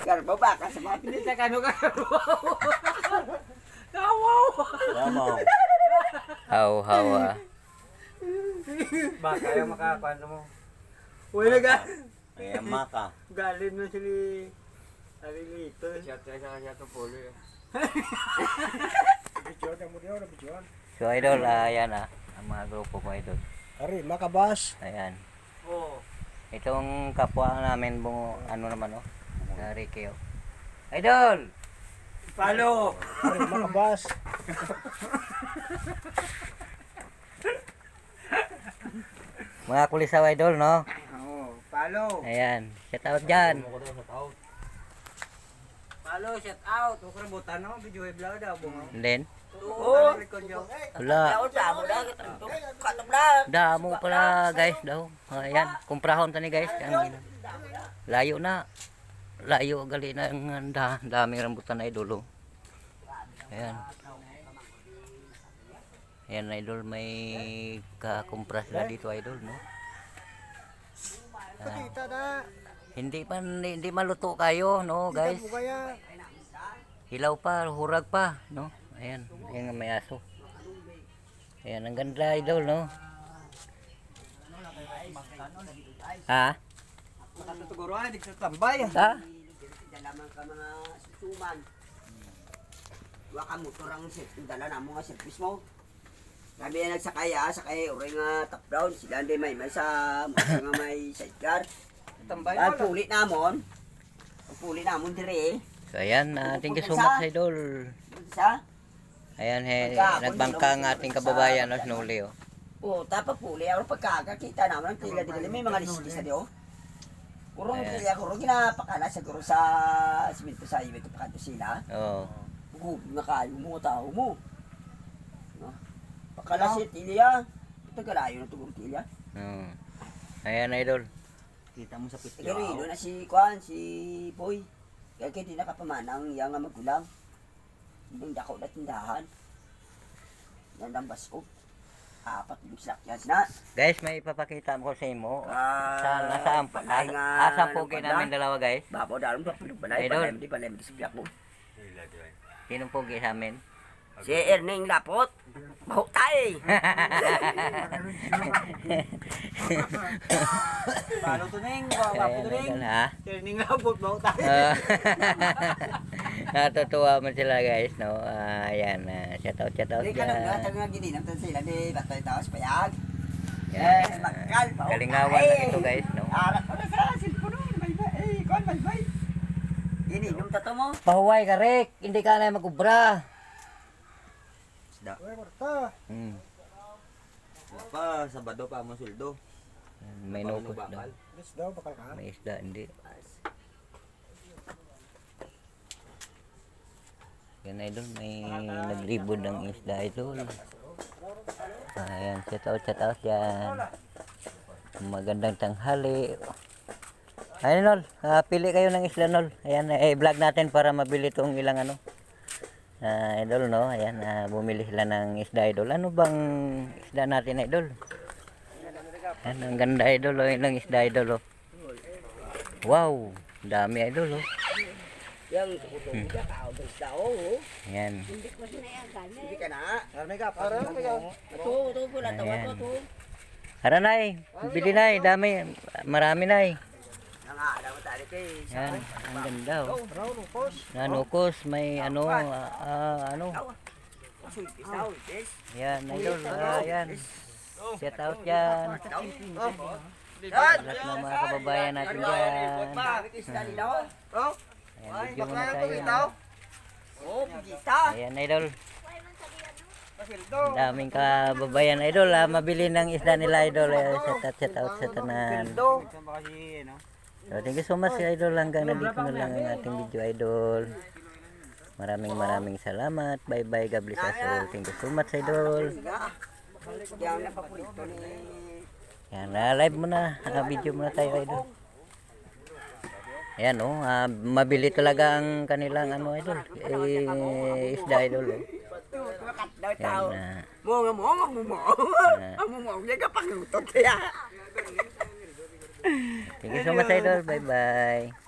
Garbo ba ka sa mga Hindi sa kano ka. Kawaw. Tamaw. Haw ah. Baka yung makakuan mo. Wala ka. Kaya maka. Galing mo sila. Sarili ito. Siya to polo eh. So idol, ayan ang mga grupo ko idol. Ari, makabas. Ayan. Oo. Itong kapwa namin ano naman Ricky Idol! Palo. Ari, makabas. Mga kulisaw idol, no? Oo. Palo. Ayan, shout out dyan. Palo, shout out. Huwag ka butan no? Video vlog daw bunga. Then, Oo. wala. damo na katong na. Damo pala guys daw. Ayan, kumprahon tani guys. Layo na. Layo gali na ang daming rambutan na idol. Ayan. Ayan idol, may kakumpras na dito idol, no? Kita na. Hindi maluto kayo, no guys? Kita mo kaya. Hilaw pa, hurag pa, no? Ayan, ayan may aso. Ayan, ang ganda idol, no? Ha? Nakatutuguruan, di sa tambay. Ha? Dalaman ka mga suman. Wa ka motor ang dala na mo nga service mo. Kami na nagsakay sakay uri nga top down. Sila hindi may sa nga may sidecar. Tambay Ang puli namon. Ang puli namon dire. So ayan, thank you so much idol. Sa? Ayan, nagbangka ang ating kababayan, no, Snowly, oh. O, tapa puli. Ang pagkakakita naman ang tila dili. May mga lisis na di o. Kurong Ayan. tila, kurong ginapakala siguro sa simento sa iwit pagkato sila. Oh. Gub na kayo mo tao mo. No? Pakala si Tilia. Ito galayo na tugong Tilia. Oh. Ayan idol. Kita mo sa pityo. Tagalo na si Kwan, si Boy. Kaya kaya di nakapamanang yang nga magulang. Yung dako na tindahan. Yan ang basko. Apat bigsak yan na. Guys, may ipapakita ko sa imo. Ah, Nasaan balay nga asang ng pogi banda. namin dalawa, guys. Babaw dalong pa balay Idol. balay di balay di sa mo. Sinong pogi sa amin? Si Erning Lapot. Bahok tay. Palo tuning, wapo tuning. Ayan, ha? Turning labot mo tayo. Natutuwa man sila guys, no? Ayan, shout out Di ka nang dyan. nga gininam tan sila di batoy taos payag. Yan. Makal bahok. Kalingawan lang ito guys, no? Arak ko na sa cellphone mo. Bye-bye. Kon bye-bye. Ininom tato mo. Pahuway ka, Rick. Hindi ka na magubra. Uy, Marta. Pa, Sabado pa mo suldo. May nukos daw. Alis daw, bakal ka. May isda, hindi. Yan idol, may nagribod ng isda idol. Ayan, shout out yan. Magandang tanghali. Ayan Nol, pili kayo ng isda Nol. Ayan, vlog natin para mabili itong ilang ano. Idol no, ayan, bumili sila ng isda idol. Ano bang isda natin idol? Ayan, ang ganda idol, ilang isda idol. Wow, dami idol oh. Yang tutong ka tao ng tao. Ayan. Hindi ka na. Arme ka, para arme ka. Ito pula tawa Ayan. to. Tara nay, bili nay, dami, marami nay. Nangala mo tali kay. Ayan, ang ganda oh. Raw, lukos. Nanukos, may ano, ano. Pisaw, yes. Ayan, idol, ayan. Shout out yan. Lahat ng mga kababayan natin dyan. Isda nila oh. Ayan, video muna tayo. Oh, pigita. Ayan, idol. Ang daming kababayan, idol. Mabili ng isda nila, idol. Shout out sa tanan. So, thank you so much, idol. Hanggang nandito na lang ang ating video, idol. Maraming salamat. Bye-bye. God bless us all. Thank you so much, idol. Yang napaprito ni Yan, live muna. Video muna tayo, idol. Ayan, oh. Mabili talaga ang kanilang, ano, idol. Isda, idol. Oh. daw Yan, tao. Mo. Amo mo, niya ka panglutot kaya. thank you so much, idol. Bye-bye.